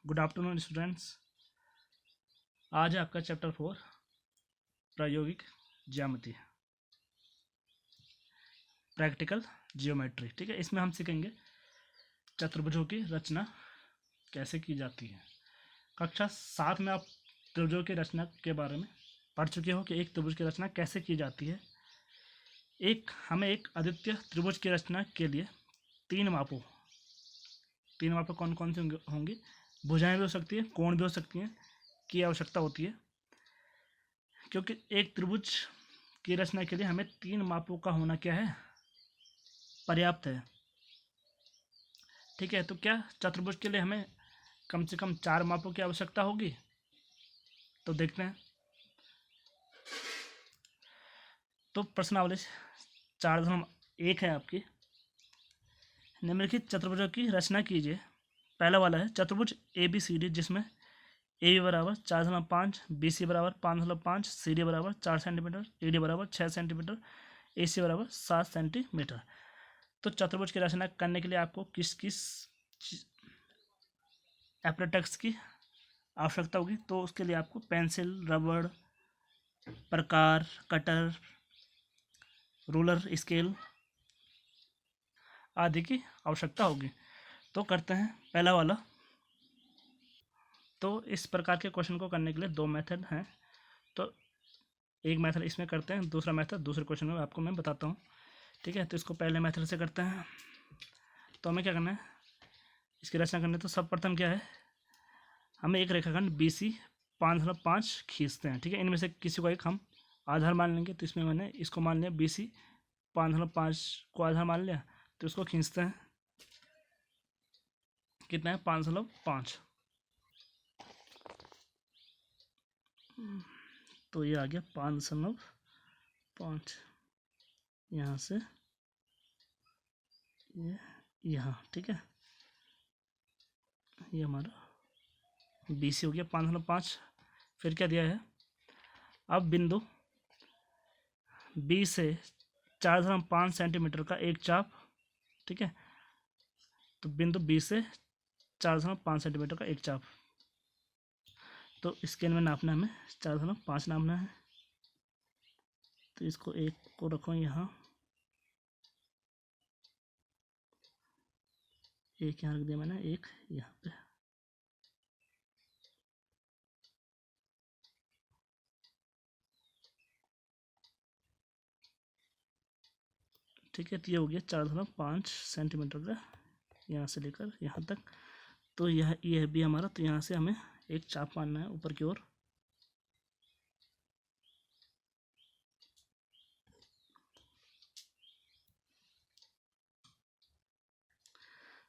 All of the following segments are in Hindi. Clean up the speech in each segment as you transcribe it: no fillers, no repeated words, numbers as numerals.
Good afternoon students. आज है आपका चैप्टर 4 प्रायोगिक ज्यामिति, प्रैक्टिकल जियोमेट्री। ठीक है, इसमें हम सीखेंगे चतुर्भुजों की रचना कैसे की जाती है। कक्षा 7 में आप त्रिभुजों की रचना के बारे में पढ़ चुके हो कि एक त्रिभुज की रचना कैसे की जाती है। हमें एक अद्वितीय त्रिभुज की रचना के लिए तीन मापों कौन कौन से होंगे, भुजाएं भी हो सकती है, कोण भी हो सकती हैं, की आवश्यकता होती है। क्योंकि एक त्रिभुज की रचना के लिए हमें तीन मापों का होना क्या है, पर्याप्त है। ठीक है, तो क्या चतुर्भुज के लिए हमें कम से कम 4 मापों की आवश्यकता होगी? तो देखते हैं। तो प्रश्नावली 4.1 है आपकी। निम्नलिखित चतुर्भुजों की रचना कीजिए। पहला वाला है चतुर्भुज ABCD, जिसमें ए बराबर 4.5, BC बराबर 5.5, CD बराबर 4 सेंटीमीटर, ED बराबर 6 सेंटीमीटर, AC बराबर 7 सेंटीमीटर। तो चतुर्भुज की रचना करने के लिए आपको किस किस एप्रेटक्स की आवश्यकता होगी? तो उसके लिए आपको पेंसिल, रबड़, प्रकार, कटर, रूलर, स्केल आदि की आवश्यकता होगी। तो करते हैं पहला वाला। तो इस प्रकार के क्वेश्चन को करने के लिए दो मेथड हैं। तो एक मेथड इसमें करते हैं, दूसरा मेथड दूसरे क्वेश्चन में आपको मैं बताता हूँ। ठीक है, तो इसको पहले मेथड से करते हैं। तो हमें क्या करना है, इसकी रचना करने तो सब प्रथम क्या है, हमें एक रेखाखंड BC 5.5 खींचते हैं। ठीक है, इनमें से किसी को एक हम आधार मान लेंगे। तो इसमें मैंने इसको मान लिया, BC 5.5 को आधार मान लिया। तो इसको खींचते हैं, कितना है 5.5। तो ये आ गया 5.5 यहाँ से ये यहाँ। ठीक है, ये हमारा BC हो गया 5.5। फिर क्या दिया है, अब बिंदु B से 4.5 सेंटीमीटर का एक चाप। ठीक है, तो बिंदु B से 4.5 सेंटीमीटर का एक चाप। तो स्केल में नापना हमें 4.5 नापना है। तो इसको एक को रखो यहाँ, एक यहाँ रख दिया मैंने, एक यहाँ पे। ठीक है, तो ये हो गया 4.5 सेंटीमीटर का, यहाँ से लेकर यहाँ तक। तो यह भी हमारा, तो यहाँ से हमें एक चाप मारना है ऊपर की ओर।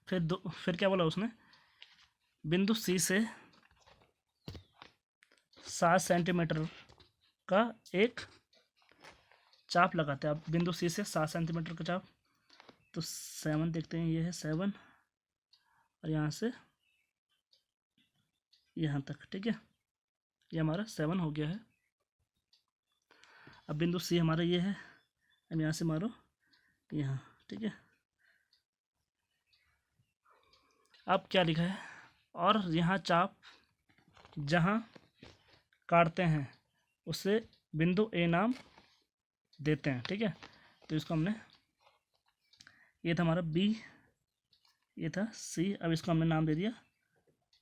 फिर क्या बोला उसने, बिंदु C से 7 सेंटीमीटर का एक चाप लगाते हैं। अब बिंदु C से 7 सेंटीमीटर का चाप, तो 7 देखते हैं, ये है 7 और यहाँ से यहाँ तक। ठीक है, ये हमारा 7 हो गया है। अब बिंदु C हमारा ये है, अब यहाँ से मारो यहाँ। ठीक है, अब क्या लिखा है, और यहाँ चाप जहाँ काटते हैं उसे बिंदु A नाम देते हैं। ठीक है, तो इसको हमने, ये था हमारा B, ये था C, अब इसको हमने नाम दे दिया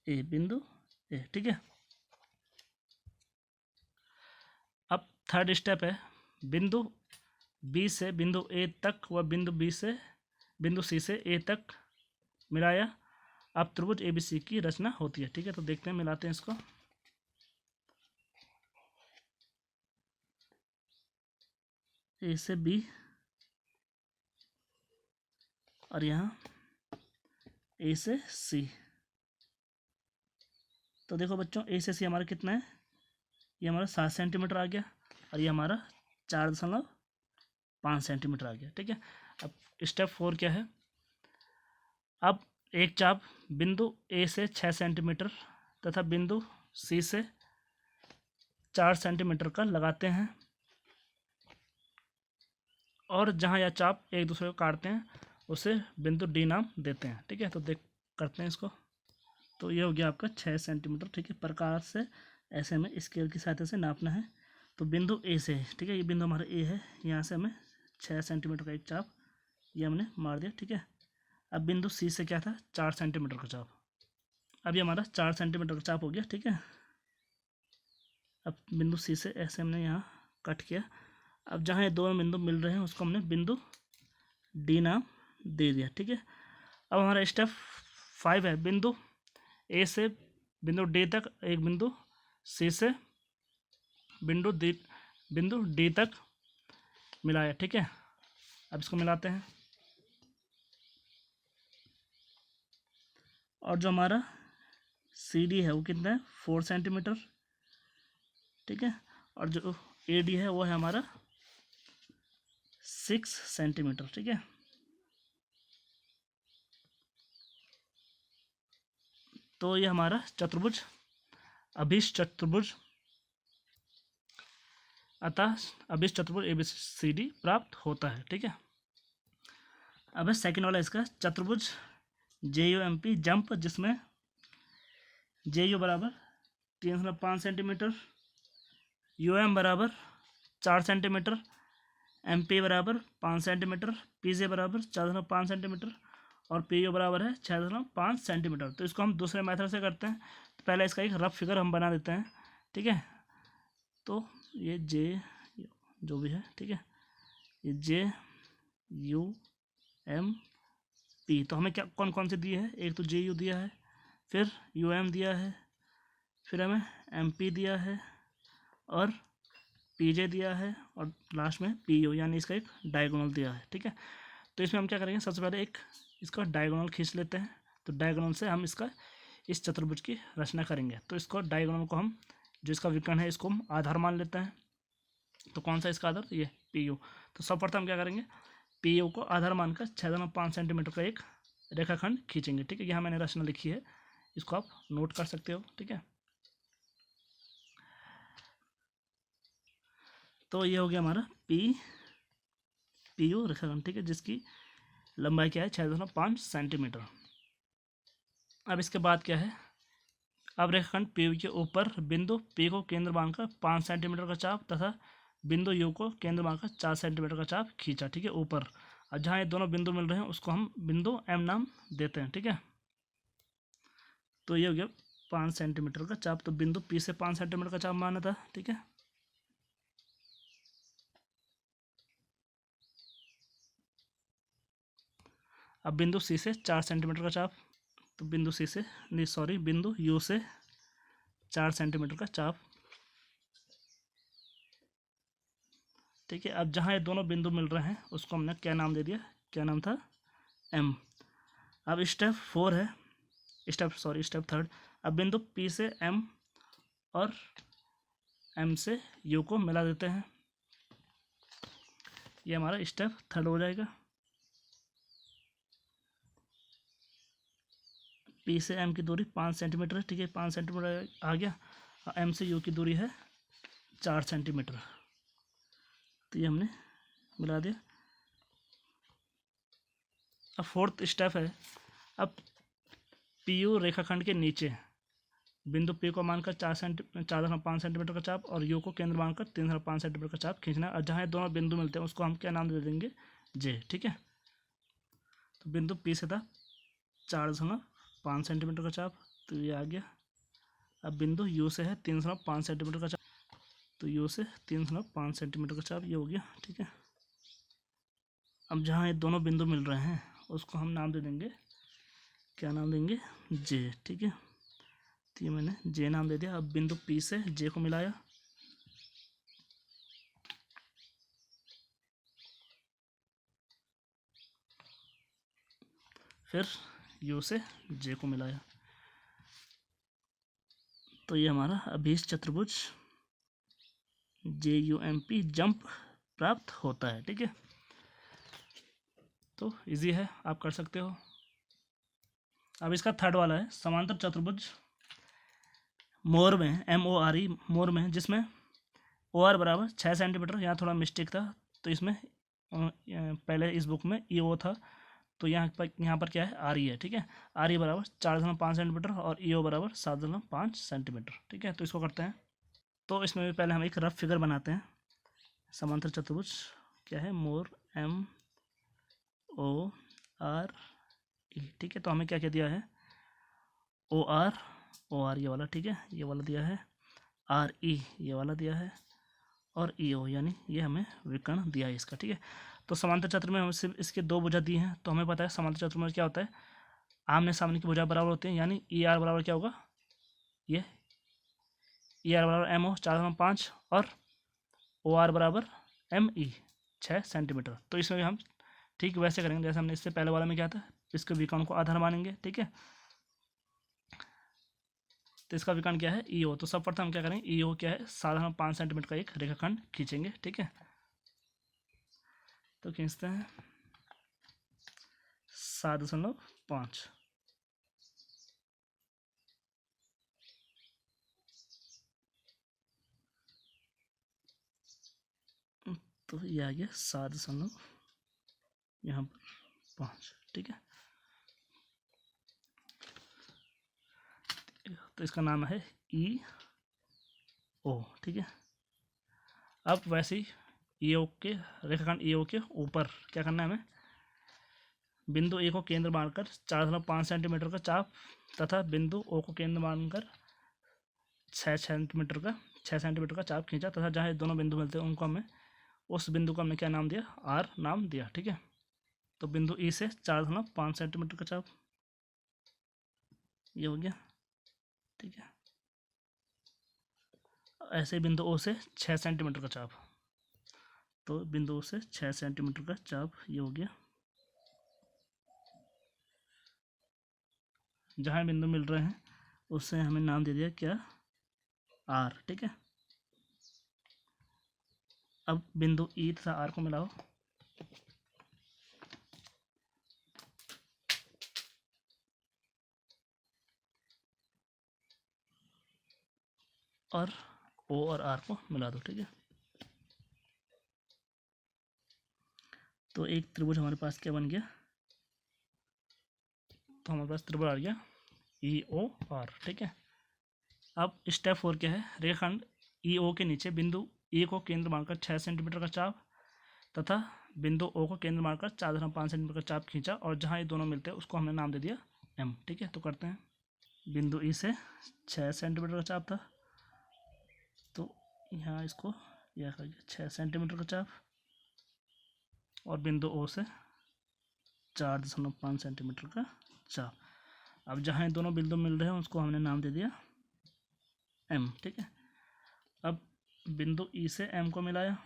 A, बिंदु A। ठीक है, अब थर्ड स्टेप है, बिंदु B से बिंदु A तक व बिंदु C से A तक मिलाया, अब त्रिभुज ABC की रचना होती है। ठीक है, तो देखते हैं, मिलाते हैं इसको। A से B और यहाँ A से C। तो देखो बच्चों, A से C हमारा कितना है, ये हमारा 7 सेंटीमीटर आ गया और ये हमारा 4.5 सेंटीमीटर आ गया। ठीक है, अब स्टेप 4 क्या है, अब एक चाप बिंदु A से 6 सेंटीमीटर तथा बिंदु C से 4 सेंटीमीटर का लगाते हैं, और जहाँ यह चाप एक दूसरे को काटते हैं उसे बिंदु D नाम देते हैं। ठीक है, तो करते हैं इसको। तो ये हो गया आपका 6 सेंटीमीटर, ठीक है। प्रकार से ऐसे हमें स्केल की सहायता से नापना है। तो बिंदु ए से, ठीक है, ये बिंदु हमारा ए है, यहाँ से हमें 6 सेंटीमीटर का एक चाप ये हमने मार दिया, ठीक है। अब बिंदु सी से क्या था, 4 सेंटीमीटर का चाप। अब ये हमारा 4 सेंटीमीटर का चाप हो गया, ठीक है। अब बिंदु सी से ऐसे हमने यहाँ कट किया। अब जहाँ ये दोनों बिंदु मिल रहे हैं उसको हमने बिंदु डी नाम दे दिया, ठीक है। अब हमारा स्टेप 5 है, बिंदु ए से बिंदु डी तक, एक बिंदु सी से बिंदु डी तक मिलाया, ठीक है। अब इसको मिलाते हैं और जो हमारा सी डी है वो कितना है, 4 सेंटीमीटर, ठीक है। और जो ए डी है वो है हमारा 6 सेंटीमीटर, ठीक है। तो ये हमारा चतुर्भुज, अभिष्ट चतुर्भुज, अतः अभिष्ट चतुर्भुज ABCD प्राप्त होता है, ठीक है। अब है सेकंड वाला इसका चतुर्भुज JUMP जंप, जिसमें JU बराबर 3.5 सेंटीमीटर, UM बराबर 4 सेंटीमीटर, MP बराबर 5 सेंटीमीटर, PJ बराबर 4.5 सेंटीमीटर और PU बराबर है 6.5 सेंटीमीटर। तो इसको हम दूसरे मेथड से करते हैं। तो पहले इसका एक रफ फिगर हम बना देते हैं, ठीक है। तो ये J जो भी है, ठीक है, ये JUMP। तो हमें क्या कौन कौन से दिए है, एक तो JU दिया है, फिर UM दिया है, फिर हमें MP दिया है और PJ दिया है और लास्ट में PU, यानी इसका एक डायगोनल दिया है, ठीक है। तो इसमें हम क्या करेंगे, सबसे पहले एक इसका डायगोनल खींच लेते हैं। तो डायगोनल से हम इसका इस चतुर्भुज की रचना करेंगे। तो इसको डायगोनल को हम, जो इसका विकर्ण है, इसको हम आधार मान लेते हैं। तो कौन सा इसका आधार, ये PU। तो सर्वप्रथम क्या करेंगे, PU को आधार मानकर 6.5 सेंटीमीटर का एक रेखाखंड खींचेंगे, ठीक है। यहाँ मैंने रचना लिखी है, इसको आप नोट कर सकते हो, ठीक है। तो ये हो गया हमारा PU रेखाखंड, ठीक है, जिसकी लंबाई क्या है, 6.5 सेंटीमीटर। अब इसके बाद क्या है, अब रेखाखंड PU के ऊपर बिंदु P को केंद्र मानकर 5 सेंटीमीटर का चाप तथा बिंदु U को केंद्र मानकर 4 सेंटीमीटर का चाप खींचा, ठीक है, ऊपर। और जहाँ ये दोनों बिंदु मिल रहे हैं उसको हम बिंदु M नाम देते हैं, ठीक है। तो ये हो गया 5 सेंटीमीटर का चाप। तो बिंदु P से 5 सेंटीमीटर का चाप माना था, ठीक है। अब बिंदु C से 4 सेंटीमीटर का चाप, तो बिंदु C से नहीं, सॉरी, बिंदु U से 4 सेंटीमीटर का चाप, ठीक है। अब जहाँ ये दोनों बिंदु मिल रहे हैं उसको हमने क्या नाम दे दिया, क्या नाम था, M। अब स्टेप 4 है, स्टेप 3। अब बिंदु P से M और M से U को मिला देते हैं। ये हमारा स्टेप 3 हो जाएगा। P से M की दूरी 5 सेंटीमीटर है, ठीक है, 5 सेंटीमीटर आ गया। और M से U की दूरी है 4 सेंटीमीटर। तो ये हमने मिला दिया। अब फोर्थ स्टेप है, अब PU रेखाखंड के नीचे बिंदु P को मानकर 4.5 सेंटीमीटर का चाप और U को केंद्र मानकर 3.5 सेंटीमीटर का चाप खींचना है। और जहाँ दोनों बिंदु मिलते हैं उसको हम क्या नाम दे देंगे, J, ठीक है। तो बिंदु P से था 4.5 सेंटीमीटर का चाप, तो ये आ गया। अब बिंदु U से है 3.5 सेंटीमीटर का चाप, तो U से 3.5 सेंटीमीटर का चाप, ये हो गया, ठीक है। अब जहाँ ये दोनों बिंदु मिल रहे हैं उसको हम नाम दे देंगे, क्या नाम देंगे, J, ठीक है। तो ये मैंने J नाम दे दिया। अब बिंदु P से J को मिलाया, फिर U से J को मिलाया। तो ये हमारा अभिष्ट चतुर्भुज JUMP जंप प्राप्त होता है, ठीक है। तो इजी है, आप कर सकते हो। अब इसका थर्ड वाला है समांतर चतुर्भुज मोर में, MORE, मोर में, जिसमें OR बराबर 6 सेंटीमीटर। यहाँ थोड़ा मिस्टेक था, तो इसमें पहले इस बुक में EO था, तो यहाँ पर क्या है, आर ई है, ठीक है। आर ई बराबर 4.5 सेंटीमीटर और ई ओ बराबर 7.5 सेंटीमीटर, ठीक है। तो इसको करते हैं। तो इसमें भी पहले हम एक रफ फिगर बनाते हैं। समांतर चतुर्भुज क्या है, मोर एम ओ आर ई, ठीक है। तो हमें क्या क्या दिया है, ओ आर ये वाला, ठीक है, ये वाला दिया है, आर ई ये वाला दिया है, और ई ओ यानी ये हमें विकर्ण दिया है इसका, ठीक है। तो समांतर चतुर्भुज में हमें सिर्फ इसके दो भुजा दी हैं, तो हमें पता है समांतर चतुर्भुज में क्या होता है, आमने सामने की भुजा बराबर होती हैं, यानी ई आर बराबर क्या होगा, ये ई आर बराबर एम ओ 4.5 और ओ आर बराबर एम ई 6 सेंटीमीटर। तो इसमें भी हम ठीक वैसे करेंगे जैसे हमने इससे पहले वाला में किया था, इसके विकर्ण को आधार मानेंगे, ठीक है। तो इसका विकर्ण क्या है, ई ओ। तो सब प्रथम हम क्या करेंगे, ई ओ क्या है, 7.5 सेंटीमीटर का एक रेखाखंड खींचेंगे, ठीक है। तो खींचते हैं 7.5, तो ये आ गया 7 यहाँ पर 5, ठीक है। तो इसका नाम है ई ओ, ठीक है। अब वैसे ही ई ओ के रेखाखंड ई ओ के ऊपर क्या करना है हमें, बिंदु ए को केंद्र मानकर 4.5 सेंटीमीटर का चाप तथा बिंदु ओ को केंद्र मानकर 6 सेंटीमीटर का चाप खींचा तथा जहाँ दोनों बिंदु मिलते हैं उनको हमें, उस बिंदु को हमने क्या नाम दिया, आर नाम दिया, ठीक है। तो बिंदु ई से 4.5 सेंटीमीटर का चाप ये हो गया, ठीक है। ऐसे बिंदु ओ से 6 सेंटीमीटर का चाप, तो बिंदु ओ से 6 सेंटीमीटर का चाप ये हो गया। जहाँ बिंदु मिल रहे हैं उससे हमें नाम दे दिया क्या, आर, ठीक है। अब बिंदु ई तथा आर को मिलाओ, और ओ और आर को मिला दो, ठीक है। तो एक त्रिभुज हमारे पास क्या बन गया, तो हमारे पास त्रिभुज आ गया ई ओ आर, ठीक है। अब स्टेप 4 क्या है, रेखाखंड ई ओ के नीचे बिंदु ए को केंद्र मानकर 6 सेंटीमीटर का चाप तथा बिंदु ओ को केंद्र मानकर 4.5 सेंटीमीटर का चाप खींचा, और जहाँ ये दोनों मिलते हैं उसको हमने नाम दे दिया एम, ठीक है। तो करते हैं, बिंदु ई से 6 सेंटीमीटर का चाप था, तो यहाँ इसको यह कर गया 6 सेंटीमीटर का चाप, और बिंदु ओ से 4.5 सेंटीमीटर का चाप। अब जहाँ ये दोनों बिंदु मिल रहे हैं उसको हमने नाम दे दिया एम, ठीक है। अब बिंदु ई से एम को मिलाया,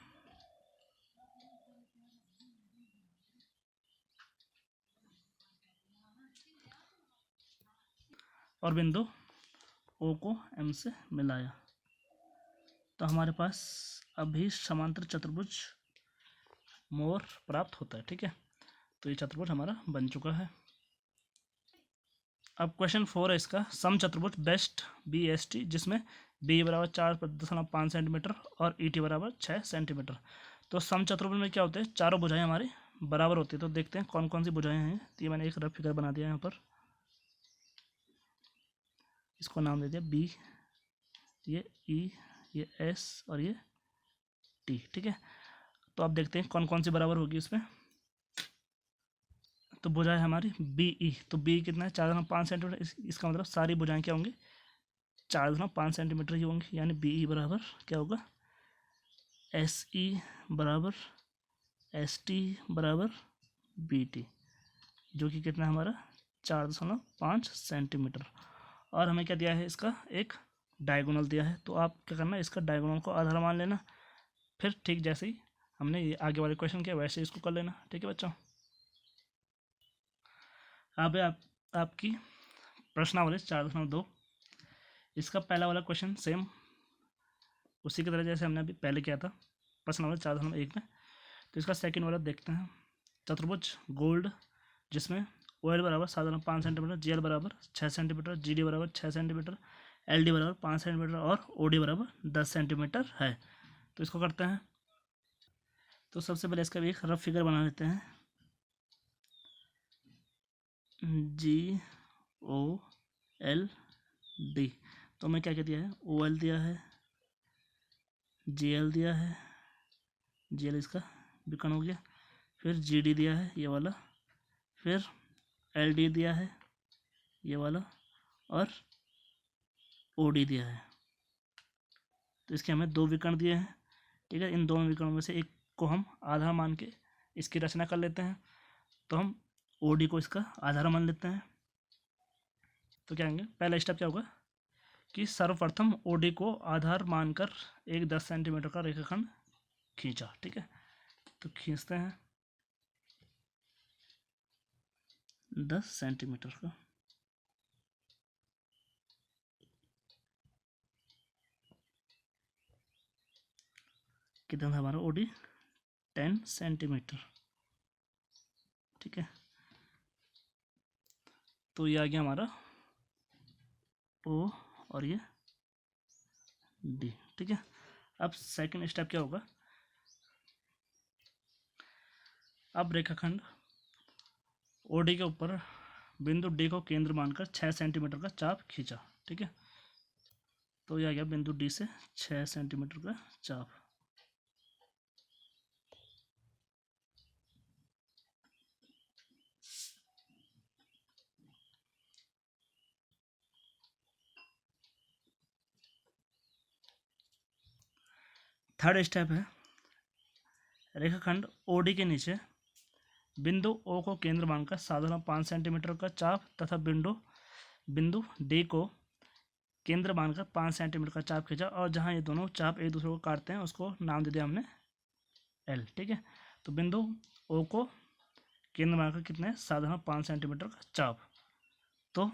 और बिंदु ओ को एम से मिलाया, तो हमारे पास अभी समांतर चतुर्भुज मोर प्राप्त होता है, ठीक है। तो ये चतुर्भुज हमारा बन चुका है। अब क्वेश्चन 4 है इसका, सम चतुर्भुज बेस्ट बी एस टी जिसमें बी बराबर 4.5 सेंटीमीटर और ई टी बराबर 6 सेंटीमीटर। तो सम चतुर्भुज में क्या होते हैं, चारों भुजाएं हमारी बराबर होती है। तो देखते हैं कौन कौन सी भुजाएं हैं। तो ये मैंने एक रफ फिगर बना दिया यहाँ पर, इसको नाम दे दिया बी, ये ई, ये एस और ये टी, ठीक है। तो अब देखते हैं कौन कौन सी बराबर होगी इसमें। तो भुजाएं हमारी बी ई, तो बी कितना है 4.5 सेंटीमीटर, इसका मतलब सारी भुजाएं क्या होंगी 4.5 सेंटीमीटर ही होंगी, यानी बी ई बराबर क्या होगा, एस ई बराबर एस टी बराबर बी टी, जो कि कितना हमारा 4.5 सेंटीमीटर। और हमें क्या दिया है, इसका एक डायगोनल दिया है। तो आप क्या करना, इसका डायगोनल को आधार मान लेना, फिर ठीक जैसे ही हमने ये आगे वाले क्वेश्चन किया वैसे इसको कर लेना, ठीक है बच्चों। अब आपकी प्रश्नावली 4.2, इसका पहला वाला क्वेश्चन सेम उसी की तरह जैसे हमने अभी पहले किया था प्रश्नावली 4.1 में। तो इसका सेकंड वाला देखते हैं, चतुर्भुज गोल्ड जिसमें ओ एल बराबर 7.5 सेंटीमीटर, जी एल बराबर 6 सेंटीमीटर, जी डी बराबर 6 सेंटीमीटर, एल डी बराबर 5 सेंटीमीटर और ओ डी बराबर 10 सेंटीमीटर है। तो इसको करते हैं। तो सबसे पहले इसका भी एक रफ फिगर बना लेते हैं। GOLD। तो मैं क्या क्या दिया है, OL दिया है, GL दिया है, GL इसका विकर्ण हो गया, फिर GD दिया है ये वाला, फिर LD दिया है ये वाला, और OD दिया है। तो इसके हमें 2 विकर्ण दिए हैं, ठीक है। इन दोनों विकर्णों में से एक को हम आधार मान के इसकी रचना कर लेते हैं। तो हम OD को इसका आधार मान लेते हैं। तो क्या कहेंगे, पहला स्टेप क्या होगा कि सर्वप्रथम OD को आधार मानकर एक 10 सेंटीमीटर का रेखाखंड खींचा, ठीक है। तो खींचते हैं 10 सेंटीमीटर का। कितना था हमारा OD, 10 सेंटीमीटर, ठीक है। तो ये आ गया हमारा O और ये D, ठीक है। अब सेकंड स्टेप क्या होगा, अब रेखाखंड OD के ऊपर बिंदु D को केंद्र मानकर 6 सेंटीमीटर का चाप खींचा, ठीक है। तो ये आ गया बिंदु D से 6 सेंटीमीटर का चाप। थर्ड स्टेप है, रेखाखंड OD के नीचे बिंदु O को केंद्र मानकर साधारण 5 सेंटीमीटर का चाप तथा बिंदु D को केंद्र मानकर 5 सेंटीमीटर का चाप खींचा, और जहां ये दोनों चाप एक दूसरे को काटते हैं उसको नाम दे दिया हमने L, ठीक है। तो बिंदु O को केंद्र मानकर कितने, साधारण 5 सेंटीमीटर का चाप, तो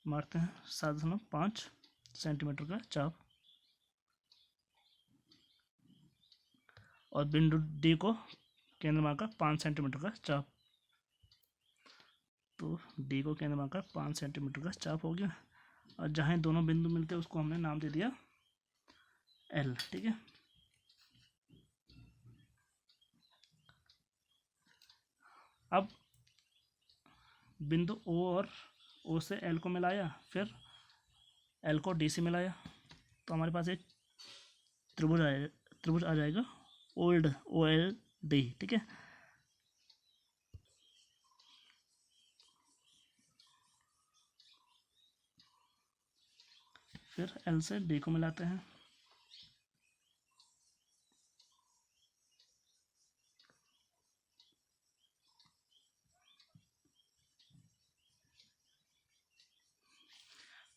मारते हैं साधारण 5 सेंटीमीटर का चाप, और बिंदु D को केंद्र मानकर 5 सेंटीमीटर का चाप। तो D को केंद्र मानकर 5 सेंटीमीटर का चाप हो गया, और जहाँ दोनों बिंदु मिलते हैं उसको हमने नाम दे दिया L, ठीक है। अब बिंदु O और O से L को मिलाया, फिर L को D से मिलाया, तो हमारे पास एक त्रिभुज आ जाएगा OLD, ठीक है। फिर L से D को मिलाते हैं,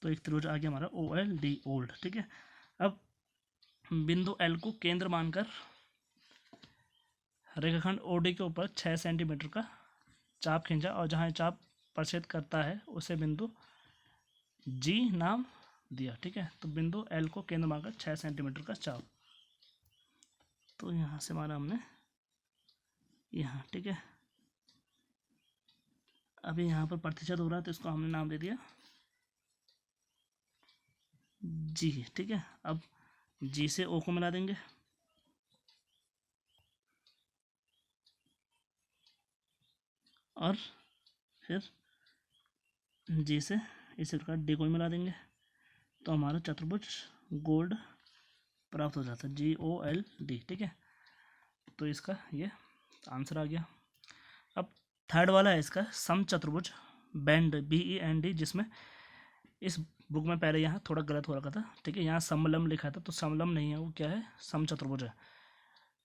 तो एक त्रिभुज आ गया हमारा OLD, ठीक है। अब बिंदु L को केंद्र मानकर रेखाखंड OD के ऊपर 6 सेंटीमीटर का चाप खींचा, और जहाँ चाप प्रक्षेद करता है उसे बिंदु G नाम दिया, ठीक है। तो बिंदु L को केंद्र मानकर 6 सेंटीमीटर का चाप, तो यहाँ से मारा हमने यहाँ, ठीक है। अभी यहाँ पर प्रतिशत हो रहा है तो इसको हमने नाम दे दिया G, ठीक है। अब G से O को मिला देंगे, और फिर G से इसी प्रकार D को मिला देंगे, तो हमारा चतुर्भुज गोल्ड प्राप्त हो जाता है, GOLD, ठीक है। तो इसका ये आंसर आ गया। अब थर्ड वाला है इसका समचतुर्भुज बैंड BEND, जिसमें इस बुक में पहले यहाँ थोड़ा गलत हो रखा था, ठीक है। यहाँ समलम लिखा था, तो समलम नहीं है, वो क्या है, समचतुर्भुज है।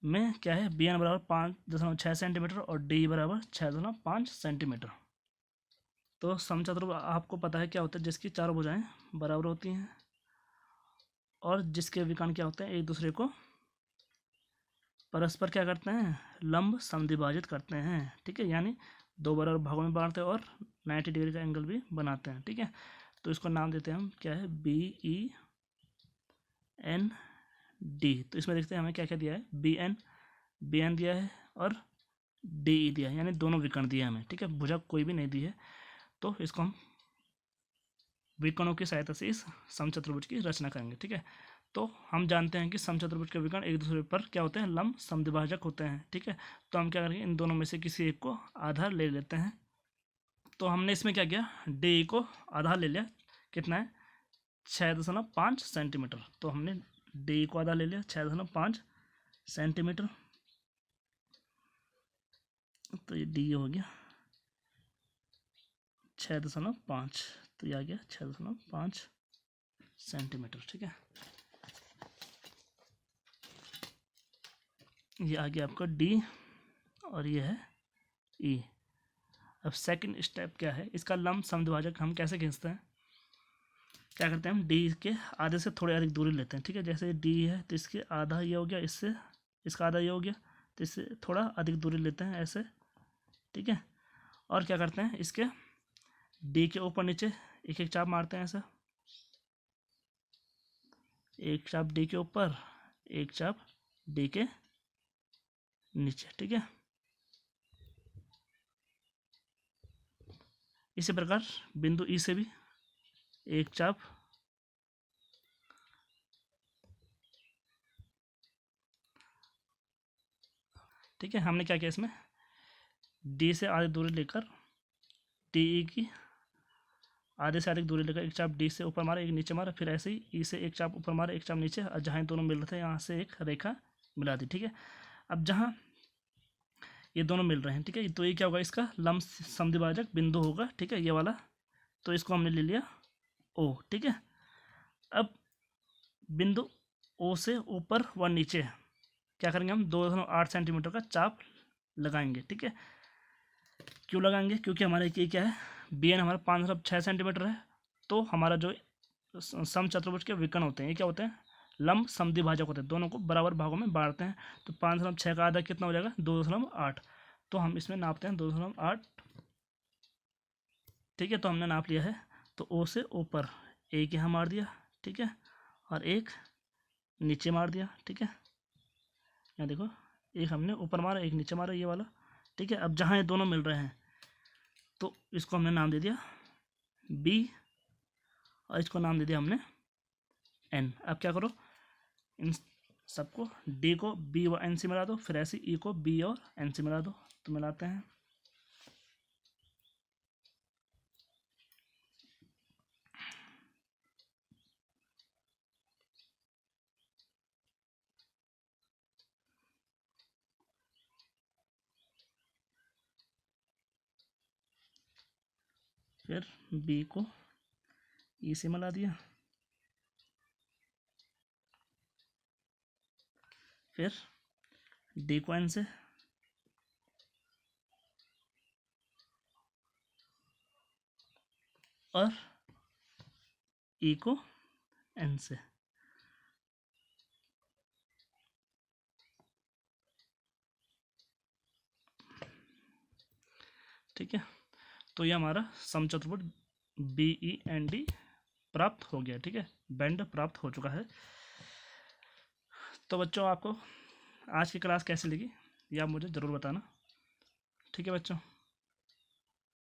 में क्या है, BN बराबर 5.6 सेंटीमीटर और D बराबर 6.5 सेंटीमीटर। तो समचतुर्भुज आपको पता है क्या होता है, जिसकी चारों भुजाएं बराबर होती हैं और जिसके विकर्ण क्या होते हैं, एक दूसरे को परस्पर क्या करते हैं, लंब समद्विभाजित करते हैं, ठीक है। यानी 2 बराबर भागों में बांटते हैं और 90 डिग्री का एंगल भी बनाते हैं, ठीक है। तो इसको नाम देते हैं हम क्या है, BEND। तो इसमें देखते हैं हमें क्या क्या दिया है, BN दिया है और DE दिया है, यानी दोनों विकर्ण दिए हमें, ठीक है। भुजा कोई भी नहीं दी है, तो इसको हम विकर्णों की सहायता से इस समचतुर्भुज की रचना करेंगे, ठीक है। तो हम जानते हैं कि समचतुर्भुज के विकर्ण एक दूसरे पर क्या होते हैं, लंब समद्विभाजक होते हैं, ठीक है। तो हम क्या करेंगे, इन दोनों में से किसी एक को आधार ले लेते हैं। तो हमने इसमें क्या किया, डी को आधा ले लिया, कितना है 6.5 सेंटीमीटर। तो हमने डी को आधा ले लिया 6.5 सेंटीमीटर। तो ये डी हो गया 6.5, तो ये आ गया 6.5 सेंटीमीटर। ठीक है, ये आ गया आपका डी और ये है ई। अब सेकंड स्टेप क्या है, इसका लंब समद्विभाजक हम कैसे खींचते हैं। क्या करते हैं, हम डी के आधे से थोड़ी अधिक दूरी लेते हैं। ठीक है, जैसे डी है तो इसके आधा ये हो गया, इससे इसका आधा ये हो गया, तो इससे थोड़ा अधिक दूरी लेते हैं ऐसे। ठीक है, और क्या करते हैं, इसके डी के ऊपर नीचे एक एक चाप मारते हैं ऐसा, एक चाप डी के ऊपर, एक चाप डी के नीचे। ठीक है, इसी प्रकार बिंदु ई से भी एक चाप, ठीक है, हमने क्या किया इसमें, डी से आधी दूरी लेकर डी ई की आधे से अधिक दूरी लेकर एक चाप डी से ऊपर मारा, एक नीचे मारा, फिर ऐसे ही ई से एक चाप ऊपर मारा, एक चाप नीचे, और जहाँ दोनों मिल रहे थे यहाँ से एक रेखा मिला दी। ठीक है, अब जहाँ ये दोनों मिल रहे हैं, ठीक है, तो ये क्या होगा, इसका लंब समद्विभाजक बिंदु होगा। ठीक है, ये वाला, तो इसको हमने ले लिया ओ। ठीक है, अब बिंदु ओ से ऊपर व नीचे क्या करेंगे, हम 2.8 सेंटीमीटर का चाप लगाएंगे। ठीक है, क्यों लगाएंगे, क्योंकि हमारे ये क्या है, बी एन हमारा 5.6 सेंटीमीटर है। तो हमारा जो समचतुर्भुज के विकर्ण होते हैं, ये क्या होते हैं, लंब समद्विभाजक होते हैं, दोनों को बराबर भागों में बांटते हैं। तो 5.6 का आधा कितना हो जाएगा, 2.8। तो हम इसमें नापते हैं 2.8। ठीक है, तो हमने नाप लिया है। तो ओ से ऊपर एक यहाँ मार दिया, ठीक है, और एक नीचे मार दिया। ठीक है, यहाँ देखो, एक हमने ऊपर मारा, एक नीचे मारा, ये वाला। ठीक है, अब जहाँ ये दोनों मिल रहे हैं तो इसको हमने नाम दे दिया बी, और इसको नाम दे दिया हमने एन। अब क्या करो, इन सबको डी को बी व एन से मिला दो, फिर ऐसे ई को बी और एन से मिला दो। तो मिलाते हैं, फिर बी को ई से मिला दिया, फिर डी को एन से, और ई को एन से। ठीक है, तो ये हमारा समचतुर्भुज बी ई एन डी प्राप्त हो गया। ठीक है, बैंड प्राप्त हो चुका है। तो बच्चों, आपको आज की क्लास कैसी लगी ये आप मुझे ज़रूर बताना। ठीक है बच्चों।